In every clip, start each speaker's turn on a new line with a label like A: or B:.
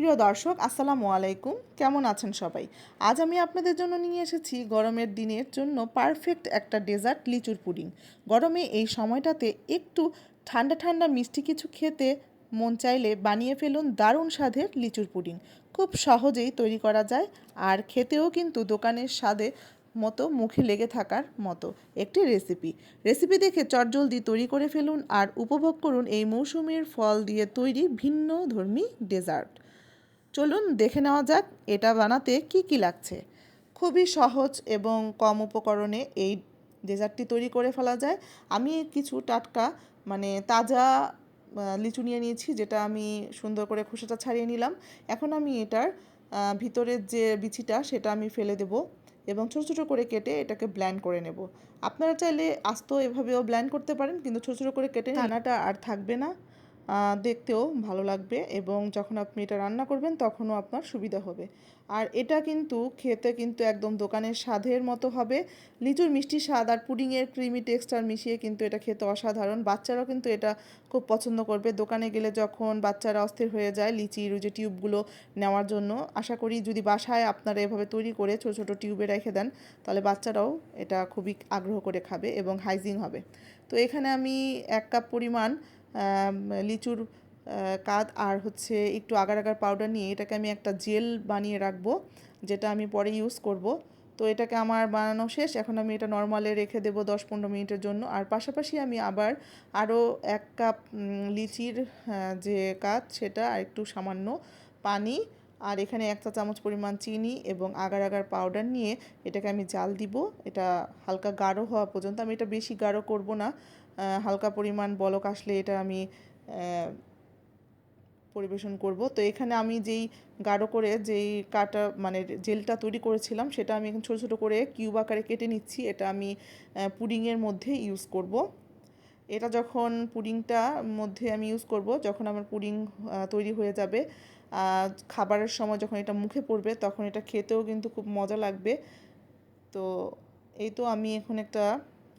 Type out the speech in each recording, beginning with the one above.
A: প্রিয় দর্শক, আসসালামু আলাইকুম। কেমন আছেন সবাই? আজ আমি আপনাদের জন্য নিয়ে এসেছি গরমের দিনের জন্য পারফেক্ট একটা ডেজার্ট, লিচুর পুডিং। গরমে এই সময়টাতে একটু ঠান্ডা ঠান্ডা মিষ্টি কিছু খেতে মন চাইলে বানিয়ে ফেলুন দারুণ স্বাদের লিচুর পুডিং। খুব সহজেই তৈরি করা যায়, আর খেতেও কিন্তু দোকানের স্বাদে মতো মুখে লেগে থাকার মতো একটি রেসিপি দেখে চটজলদি তৈরি করে ফেলুন আর উপভোগ করুন এই মৌসুমের ফল দিয়ে তৈরি ভিন্নধর্মী ডেজার্ট। চলুন দেখে নেওয়া যাক এটা বানাতে কি কি লাগছে। খুবই সহজ এবং কম উপকরণে এই ডেজার্টটি তৈরি করে ফেলা যায়। আমি কিছু টাটকা তাজা লিচু নিয়ে নিয়েছি, যেটা আমি সুন্দর করে খোসাটা ছাড়িয়ে নিলাম। এখন আমি এটার ভিতরের যে বিচিটা সেটা আমি ফেলে দেব এবং ছোটো ছোটো করে কেটে এটাকে ব্লেন্ড করে নেব। আপনারা চাইলে আস্ত এভাবেও ব্লেন্ড করতে পারেন, কিন্তু ছোটো ছোটো করে কেটে রান্নাটা আর থাকবে না, দেখতেও ভালো লাগবে এবং যখন আপনি এটা রান্না করবেন তখনও আপনার সুবিধা হবে। আর এটা কিন্তু খেতে কিন্তু একদম দোকানের স্বাদের মতো হবে। লিচুর মিষ্টি স্বাদ আর পুডিংয়ের ক্রিমি টেক্সচার মিশিয়ে কিন্তু এটা খেতে অসাধারণ। বাচ্চারাও কিন্তু এটা খুব পছন্দ করবে। দোকানে গেলে যখন বাচ্চারা অস্থির হয়ে যায় লিচির ওই যে টিউবগুলো নেওয়ার জন্য, আশা করি যদি বাসায় আপনারা এভাবে তৈরি করে ছোটো ছোটো টিউবে রেখে দেন তাহলে বাচ্চারাও এটা খুবই আগ্রহ করে খাবে এবং হাইজিন হবে। তো এখানে আমি 1 কাপ পরিমাণ লিচুর কাদ আর হচ্ছে একটু আগার আগার পাউডার নিয়ে এটাকে আমি একটা জেল বানিয়ে রাখবো, যেটা আমি পরে ইউজ করব। তো এটাকে আমার বানানো শেষ। এখন আমি এটা নর্মালে রেখে দেবো 10-15 মিনিটের জন্য। আর পাশাপাশি আমি আবার আরও 1 কাপ লিচির যে কাদ সেটা আর একটু সামান্য পানি আর এখানে 1 চা চামচ পরিমাণ চিনি এবং আগার আগার পাউডার নিয়ে এটাকে আমি জাল দিব। এটা হালকা গাঢ় হওয়া পর্যন্ত। আমি এটা বেশি গাঢ় করব না, হালকা পরিমাণ বলক আসলে এটা আমি পরিবেশন করব। তো এখানে আমি যেই গাঢ় করে যেই কাটা জেলটা তৈরি করেছিলাম সেটা আমি এখন ছোটো ছোটো করে কিউব আকারে কেটে নিচ্ছি। এটা আমি পুডিংয়ের মধ্যে ইউজ করব। এটা যখন পুডিংটা মধ্যে আমি ইউজ করব, যখন আমার পুডিং তৈরি হয়ে যাবে, খাবারের সময় যখন এটা মুখে পড়বে তখন এটা খেতেও কিন্তু খুব মজা লাগবে। তো এই তো আমি এখন একটা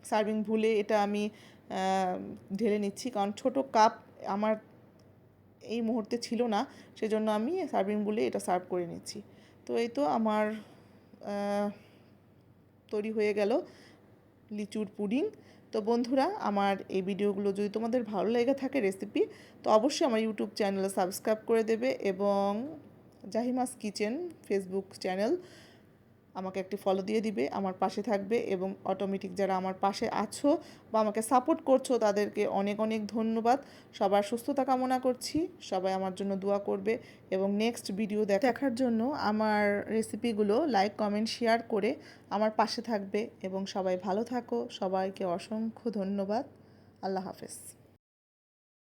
A: সার্ভিং ভুলে এটা আমি ঢেলে নিচ্ছি, কারণ ছোটো কাপ আমার এই মুহূর্তে ছিল না, সেজন্য আমি সার্ভিং বলে এটা সার্ভ করে নিচ্ছি। তো এই তো আমার তৈরি হয়ে গেল লিচুর পুডিং। তো বন্ধুরা, আমার এই ভিডিওগুলো যদি তোমাদের ভালো লেগে থাকে রেসিপি, তো অবশ্যই আমার ইউটিউব চ্যানেলে সাবস্ক্রাইব করে দেবে এবং জাহিমাস কিচেন ফেসবুক চ্যানেল আমাকে একটি ফলো দিয়ে দিবে, আমার পাশে থাকবে এবং অটোমেটিক যারা আমার পাশে আছো বা আমাকে সাপোর্ট করছো তাদেরকে অনেক অনেক ধন্যবাদ। সবার সুস্থতা কামনা করছি, সবাই আমার জন্য দোয়া করবে এবং নেক্সট ভিডিও দেখার জন্য আমার রেসিপিগুলো লাইক কমেন্ট শেয়ার করে আমার পাশে থাকবে এবং সবাই ভালো থাকো। সবাইকে অসংখ্য ধন্যবাদ। আল্লাহ হাফেজ।